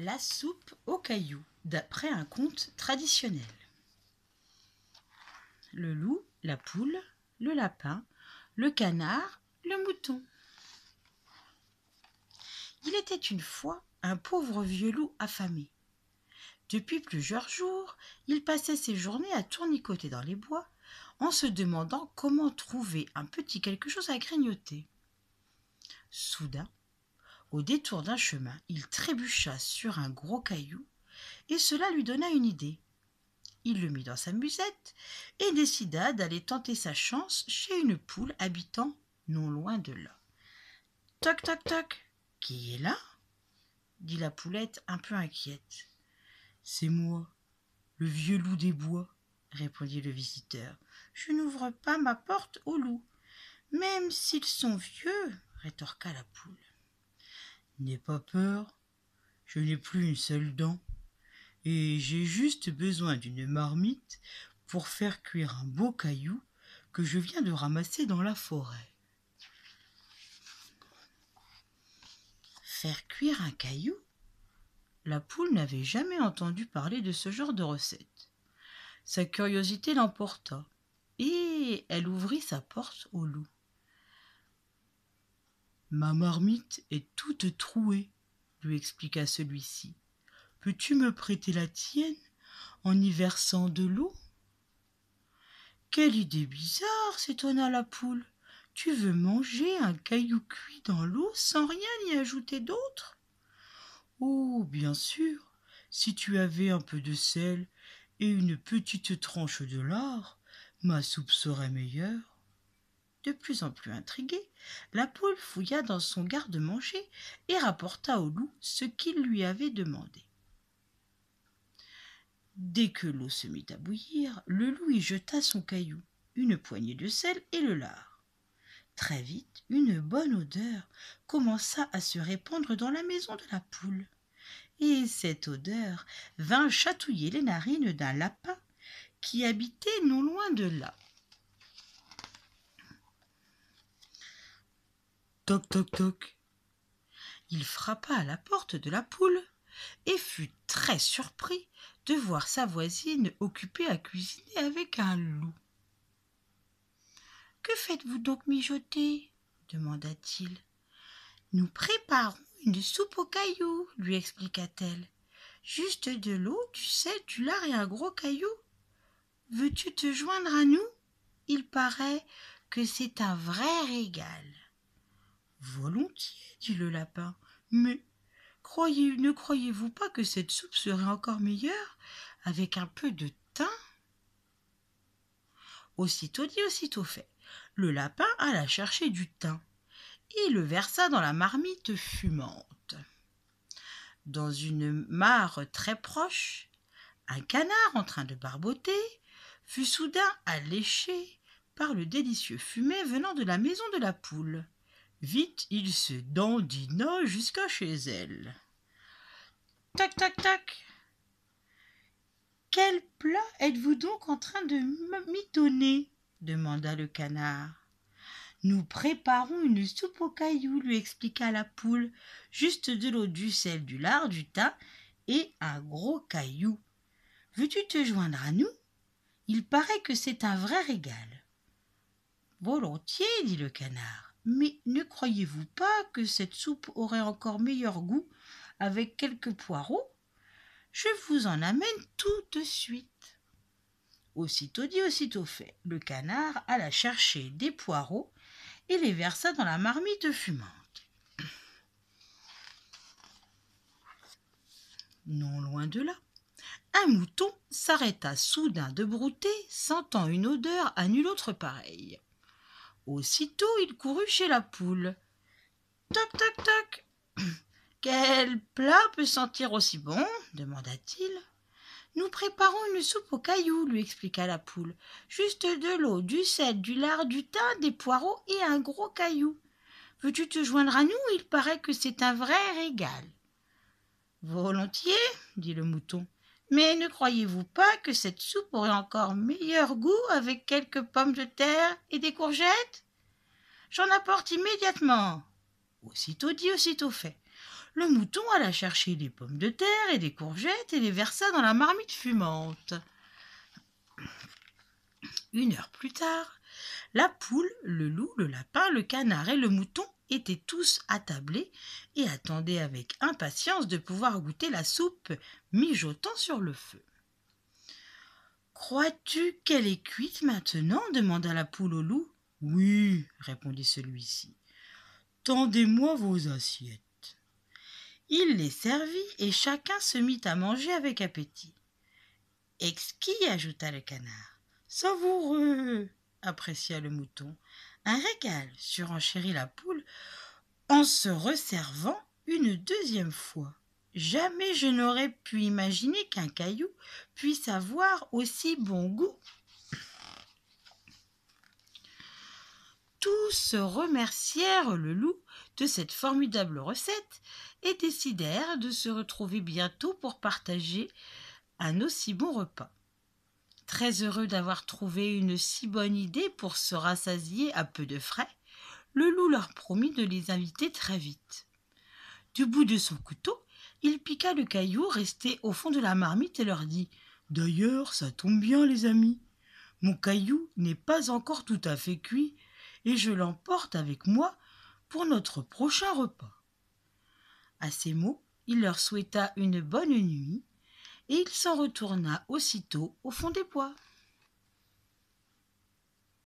La soupe aux cailloux, d'après un conte traditionnel. Le loup, la poule, le lapin, le canard, le mouton. Il était une fois un pauvre vieux loup affamé. Depuis plusieurs jours, il passait ses journées à tournicoter dans les bois en se demandant comment trouver un petit quelque chose à grignoter. Soudain, au détour d'un chemin, il trébucha sur un gros caillou et cela lui donna une idée. Il le mit dans sa musette et décida d'aller tenter sa chance chez une poule habitant non loin de là. « Toc, toc, toc, qui est là ?» dit la poulette un peu inquiète. « C'est moi, le vieux loup des bois, » répondit le visiteur. « Je n'ouvre pas ma porte aux loups, même s'ils sont vieux, » rétorqua la poule. « N'aie pas peur, je n'ai plus une seule dent, et j'ai juste besoin d'une marmite pour faire cuire un beau caillou que je viens de ramasser dans la forêt. » Faire cuire un caillou? La poule n'avait jamais entendu parler de ce genre de recette. Sa curiosité l'emporta, et elle ouvrit sa porte au loup. « Ma marmite est toute trouée, » lui expliqua celui-ci. « Peux-tu me prêter la tienne en y versant de l'eau ?» « Quelle idée bizarre !» s'étonna la poule. « Tu veux manger un caillou cuit dans l'eau sans rien y ajouter d'autre ?»« Oh, bien sûr, si tu avais un peu de sel et une petite tranche de lard, ma soupe serait meilleure. » De plus en plus intriguée, la poule fouilla dans son garde-manger et rapporta au loup ce qu'il lui avait demandé. Dès que l'eau se mit à bouillir, le loup y jeta son caillou, une poignée de sel et le lard. Très vite, une bonne odeur commença à se répandre dans la maison de la poule. Et cette odeur vint chatouiller les narines d'un lapin qui habitait non loin de là. Toc, toc, toc. Il frappa à la porte de la poule et fut très surpris de voir sa voisine occupée à cuisiner avec un loup. « Que faites-vous donc mijoter ?» demanda-t-il. « Nous préparons une soupe aux cailloux, » lui expliqua-t-elle. « Juste de l'eau, du sel, du lard et un gros caillou. Veux-tu te joindre à nous? Il paraît que c'est un vrai régal. » « Volontiers, » dit le lapin, « mais ne croyez-vous pas que cette soupe serait encore meilleure avec un peu de thym ?» Aussitôt dit, aussitôt fait. Le lapin alla chercher du thym et le versa dans la marmite fumante. Dans une mare très proche, un canard en train de barboter fut soudain alléché par le délicieux fumet venant de la maison de la poule. Vite, il se dandina jusqu'à chez elle. « Tac, tac, tac ! Quel plat êtes-vous donc en train de mitonner ?» demanda le canard. « Nous préparons une soupe aux cailloux, » lui expliqua la poule. « Juste de l'eau, du sel, du lard, du thym et un gros caillou. Veux-tu te joindre à nous? Il paraît que c'est un vrai régal. »« Volontiers, » dit le canard. « Mais ne croyez-vous pas que cette soupe aurait encore meilleur goût avec quelques poireaux? Je vous en amène tout de suite. » Aussitôt dit, aussitôt fait. Le canard alla chercher des poireaux et les versa dans la marmite fumante. Non loin de là, un mouton s'arrêta soudain de brouter, sentant une odeur à nulle autre pareille. Aussitôt, il courut chez la poule. « Toc, toc, toc ! Quel plat peut sentir aussi bon ?» demanda-t-il. « Nous préparons une soupe aux cailloux, » lui expliqua la poule. « Juste de l'eau, du sel, du lard, du thym, des poireaux et un gros caillou. Veux-tu te joindre à nous? Il paraît que c'est un vrai régal. »« Volontiers, » dit le mouton. « Mais ne croyez-vous pas que cette soupe aurait encore meilleur goût avec quelques pommes de terre et des courgettes? J'en apporte immédiatement. » Aussitôt dit, aussitôt fait. Le mouton alla chercher des pommes de terre et des courgettes et les versa dans la marmite fumante. 1 heure plus tard, la poule, le loup, le lapin, le canard et le mouton étaient tous attablés et attendaient avec impatience de pouvoir goûter la soupe mijotant sur le feu. « Crois-tu qu'elle est cuite maintenant ?» demanda la poule au loup. « Oui, » répondit celui-ci. « Tendez-moi vos assiettes. » Il les servit et chacun se mit à manger avec appétit. « Exquis » ajouta le canard. « Savoureux » apprécia le mouton. « Un régal » surenchérit la poule en se resservant une deuxième fois. Jamais je n'aurais pu imaginer qu'un caillou puisse avoir aussi bon goût. Tous remercièrent le loup de cette formidable recette et décidèrent de se retrouver bientôt pour partager un aussi bon repas. Très heureux d'avoir trouvé une si bonne idée pour se rassasier à peu de frais, le loup leur promit de les inviter très vite. Du bout de son couteau, il piqua le caillou resté au fond de la marmite et leur dit « D'ailleurs, ça tombe bien, les amis. Mon caillou n'est pas encore tout à fait cuit et je l'emporte avec moi pour notre prochain repas. » À ces mots, il leur souhaita une bonne nuit et il s'en retourna aussitôt au fond des bois.